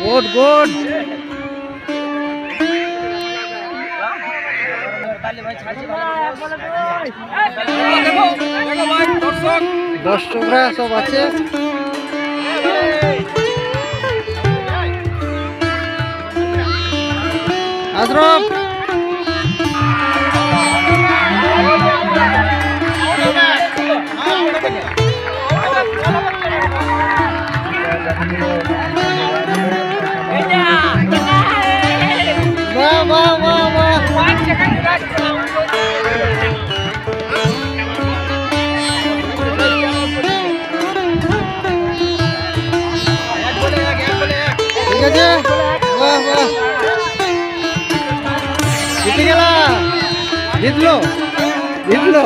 Good good. দর্শকরা সব আছে। আজরফ বাহ বাহ বাহ বাহ। ঠিক আছে, বাহ বাহ, জিতে গেলা, জিতলো জিতলো।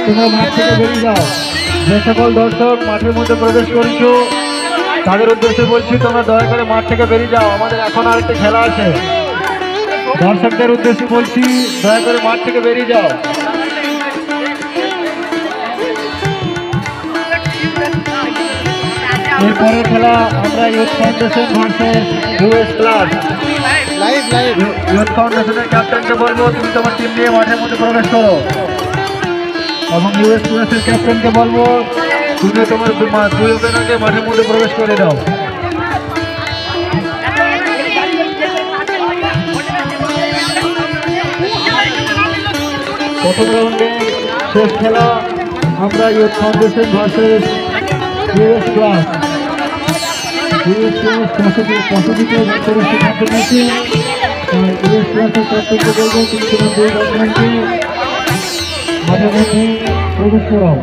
তোমরা মাঠ থেকে বেরিয়ে যাও। যে সকল দর্শক মাঠের মধ্যে প্রবেশ করেছো তাদের উদ্দেশ্যে বলছি, তোমরা দয়া করে মাঠ থেকে বেরিয়ে যাও। আমাদের এখন আরেকটি খেলা আছে। দর্শকদের উদ্দেশ্যে বলছি, দয়া করে মাঠ থেকে বেরিয়ে যাও। এরপরের খেলা আমরা Youth Foundation versus US class. Live live. Youth ফাউন্ডেশনের ক্যাপ্টেনকে বলবো তুমি তোমার টিম নিয়ে মাঠের মধ্যে প্রবেশ করো, এবং ইউএস ক্লাসের ক্যাপ্টেনকে বলবো তুমি তোমার দুই ওপেনারকে মাঠের মধ্যে প্রবেশ করে দাও। প্রথম রাউন্ডে শেষ খেলা আমরা Youth Foundation versus US Class. US Class পঁচাশিতে সিদ্ধান্ত নিয়েছে। ইউএস ক্লাসের ক্যাপ্টেনকে বলবো তুমি তোমার দুই ব্যাটসম্যানকে মাঠের মধ্যে প্রবেশ করাও।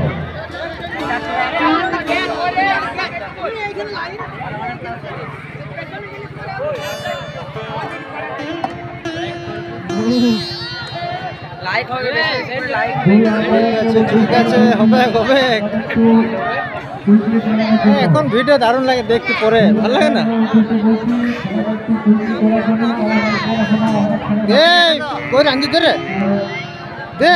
ঠিক আছে, হবে হবে। এখন ভিডিও দারুণ লাগে দেখতে, পরে ভালো লাগে না? কই রাঙ্গি করে দে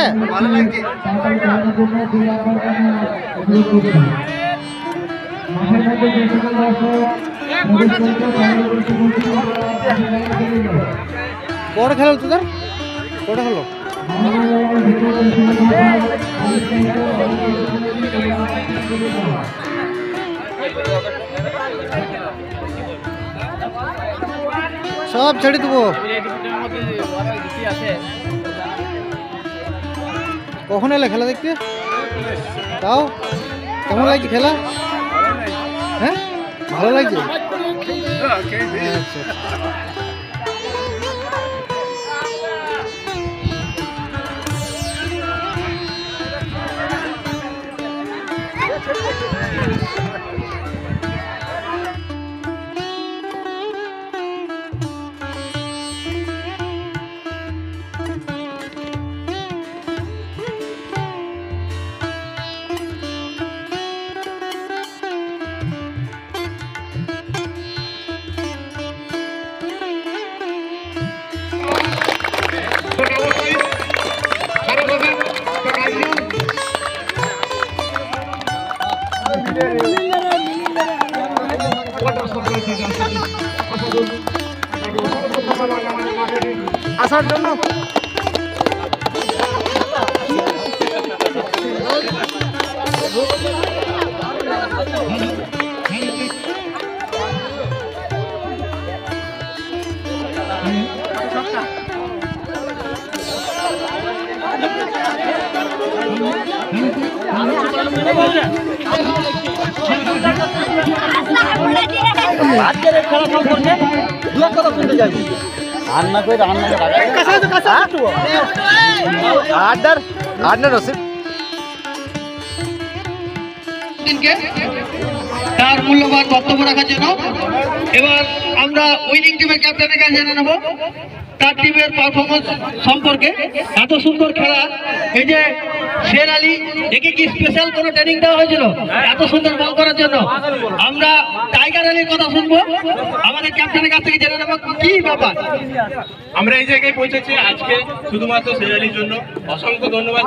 বড় খেলা তোদের কটা হলো? সব ছেড়ে দেবো। কখন এলে খেলা দেখতে? তাও কেমন লাগছে খেলা? হ্যাঁ ভালো লাগছে। আচ্ছা আসার জন্য আজকের এই খেলা সম্পর্কে দু এক কথা শুনতে চাইছি। রান্না করে আড্ডার নসিব তার মূল্যবান বক্তব্য রাখার জন্য এবার আমরা উইনিং টিমের ক্যাপ্টেনের কাছে জেনে নেব তার টিমের পারফরমেন্স সম্পর্কে। এত সুন্দর খেলা, এই যে শের আলী, একে কি স্পেশাল কোনো ট্রেনিং দেওয়া হয়েছিল এত সুন্দর বল করার জন্য? আমরা টাইগার আলীর কথা শুনবো, আমাদের ক্যাপ্টেনের কাছ থেকে জেনে নেব কি ব্যাপার। আমরা এই জায়গায় পৌঁছেছি আজকে শুধুমাত্র শের আলীর জন্য। অসংখ্য ধন্যবাদ।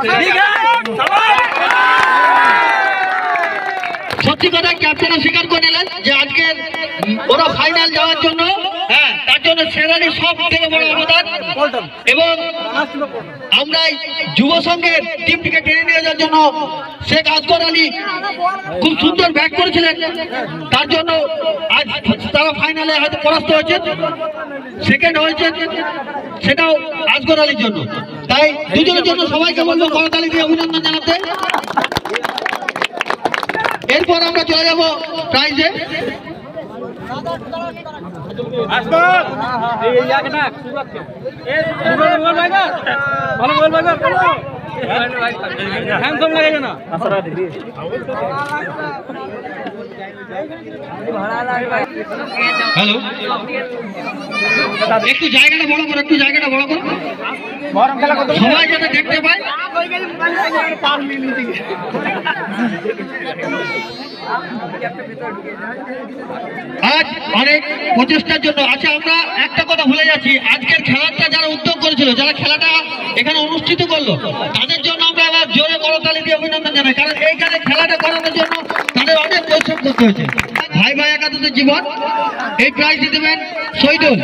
সত্যি কথা ক্যাপ্টেনও স্বীকার করে নিলেন যে আজকের ওরা ফাইনাল যাওয়ার জন্য, হ্যাঁ, তার জন্য সেরালি সব থেকে বড় অবদান। এবং আমরা যুব সংঘের টিমটিকে টেনে নিয়ে যাওয়ার জন্য শেখ আসগর আলী খুব সুন্দর ব্যাট করেছিলেন, তার জন্য আজ তারা ফাইনালে হয়তো পরাস্ত হয়েছে, সেকেন্ড হয়েছে, সেটাও আসগর আলীর জন্য। তাই দুজনের জন্য সবাইকে বলবো করতালি দিয়ে অভিনন্দন জানাতে। এরপর আমরা চলে যাব প্রাইজে। হ্যালো, একটু জায়গাটা বড় করো, একটু জায়গাটা বড় করো, সবাই যাতে দেখতে পায়। আজ অনেক প্রচেষ্টার জন্য, আচ্ছা আমরা একটা কথা ভুলে যাচ্ছি, আজকের খেলাটা যারা উদ্যোগ করেছিল, যারা খেলাটা এখানে অনুষ্ঠিত করলো, তাদের জন্য আমরা আবার জোরে করতালি দিয়ে অভিনন্দন জানাই, কারণ এইখানে খেলাটা করানোর জন্য তাদের অনেক পরিশ্রম করতে হয়েছে। ভাই ভাই একাদশের জীবন, এই প্রাইজটি দেবেন শহীদুল।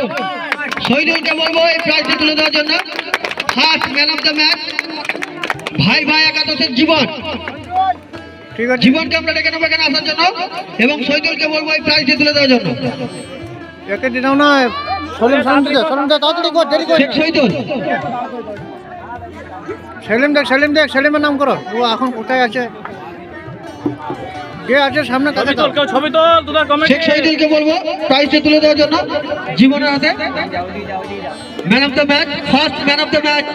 শহীদুলকে বলবো এই প্রাইজটি তুলে দেওয়ার জন্য। First man of the match ভাই ভাই একাদশের জীবন। জীবনকে আমরা ডেকে নেবো এখানে আসার জন্য, এবং শহীদুলকে বলবো এই প্রাইজটি তুলে দেওয়ার জন্য। সেলিমের নাম করো, ও এখন কোথায় আছে? কে আছে সামনে? শেখ শহীদুলকে বলবো প্রাইজটি তুলে দেওয়ার জন্য জীবনের হাতে। Man of the match, first man of the match.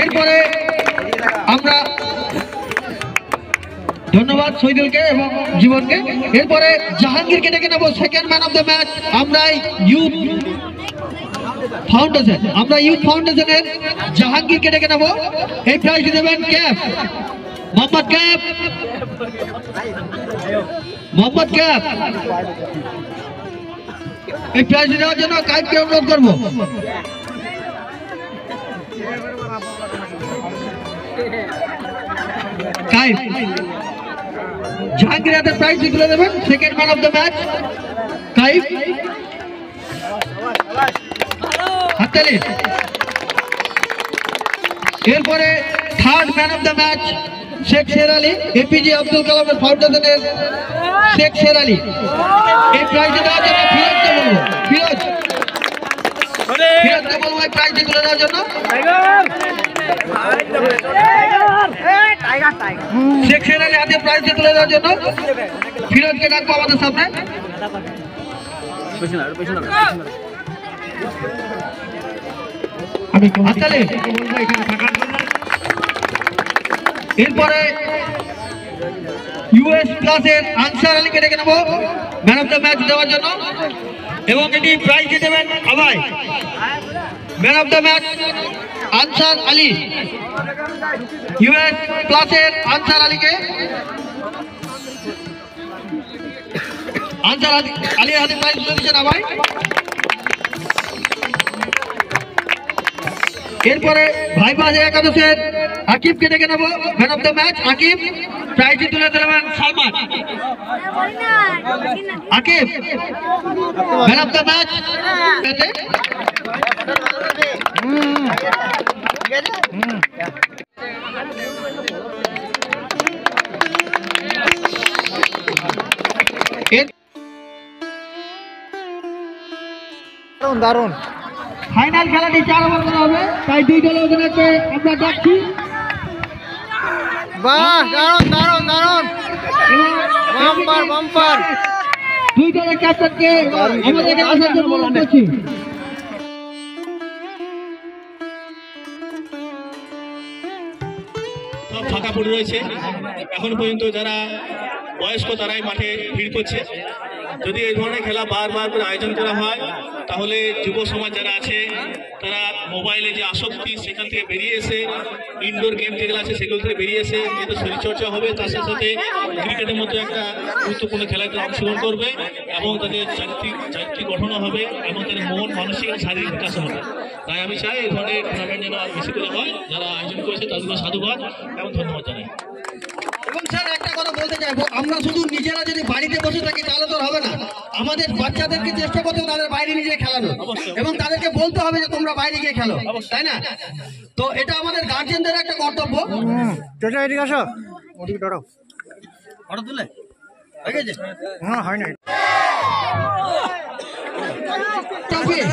এরপরে আমরা ধন্যবাদ শহীদুলকে এবং জীবনকে। এরপরে জাহাঙ্গীরকে ডেকে নেবো second man of the match. আমরা ইউথ ফাউন্ডেশনের জাহাঙ্গীরকে ডেকে নেবো, এই প্রাইজটি দেবেন ক্যাপ মোহাম্মদ ক্যাপ। এই প্রাইজটি দেওয়ার জন্য কাইপকে অনুরোধ করবো। জাহাঙ্গীর হাতে প্রাইজ তুলে দেবেন second man of the match Kaif. হাততালি। এরপরে third man of the match Sheikh Sher Ali, APJ Abdul কালামের ফাউন্ডেশনের শেখ শের আলী। এই প্রাইজটি দেওয়ার জন্য ফিরোজকে বলবো, ফিরোজকে বলবো এই প্রাইজটি তুলে দেওয়ার জন্য। শেখ শের আলী হাতে প্রাইজটি তুলে দেওয়ার জন্য ফিরোজকে ডাকবো আমাদের সামনে। এরপরে ইউএস প্লাসের আনসার আলীকে ডেকে নেবো ম্যান অফ দ্য ম্যাচ দেওয়ার জন্য, এবং এটি প্রাইজ দেবেন আবাই। Man of the match Ansar Ali, US প্লাসের আনসার আলীকে, আনসার আলীর হাতে প্রাইজ তুলে দিচ্ছেন আবাই। এরপরে ভাই বাজে একাদশের আকিবকে ডেকে নেবো man of the match. Akib প্রাইজটি তুলে দেবেন Salman. Akib man of the match. দারুণ দারুণ। ফাইনাল খেলাটি 4 ওভার করা হবে, তাই দুই দলের অধিনায়ককে আমরা ডাকছি। বাহ, দারুণ দারুণ দারুণ, বাম্পার বাম্পার। দুই দলের ক্যাপ্টেনকে আমাদের এখানে আসার জন্য অনুরোধ করছি। সব ফাঁকা পড়ে রয়েছে। এখন পর্যন্ত যারা বয়স্ক তারাই মাঠে ভিড় করছে। যদি এই ধরনের খেলা বারবার করে আয়োজন করা হয় তাহলে যুব সমাজ যারা আছে তারা মোবাইলে যে আসক্তি সেখান থেকে বেরিয়ে এসে ইনডোর গেম যেগুলো আছে সেগুলো থেকে বেরিয়ে এসে যেহেতু শরীরচর্চা হবে, তার সাথে সাথে ক্রিকেটের মতো একটা গুরুত্বপূর্ণ খেলায় তারা অংশগ্রহণ করবে এবং তাদের চারিত্রিক গঠনও হবে এবং তাদের মন মানসিক এবং শারীরিক বিকাশ হবে। তাই আমি চাই এই ধরনের টুর্নামেন্ট যেন আর বেশি করে হয়। যারা আয়োজন করেছে তাদেরকে সাধুবাদ এবং ধন্যবাদ জানাই। এবং স্যার একটা কথা বলতে চাইবো, আমরা শুধু নিজেরা যদি বাড়িতে বসে থাকি তাহলে তো হবে না, আমাদের বাচ্চাদেরকে চেষ্টা করতে হবে তাদের বাইরে নিয়ে খেলানো এবং তাদেরকে বলতে হবে যে তোমরা বাইরে গিয়ে খেলো, তাই না? তো এটা আমাদের গার্জেনদের একটা কর্তব্য। চাচা এদিকে আসো, ওদিকে ধরো। ফটো তুলে হয়ে গেছে? হ্যাঁ, হয় নাই। চাপিয়ে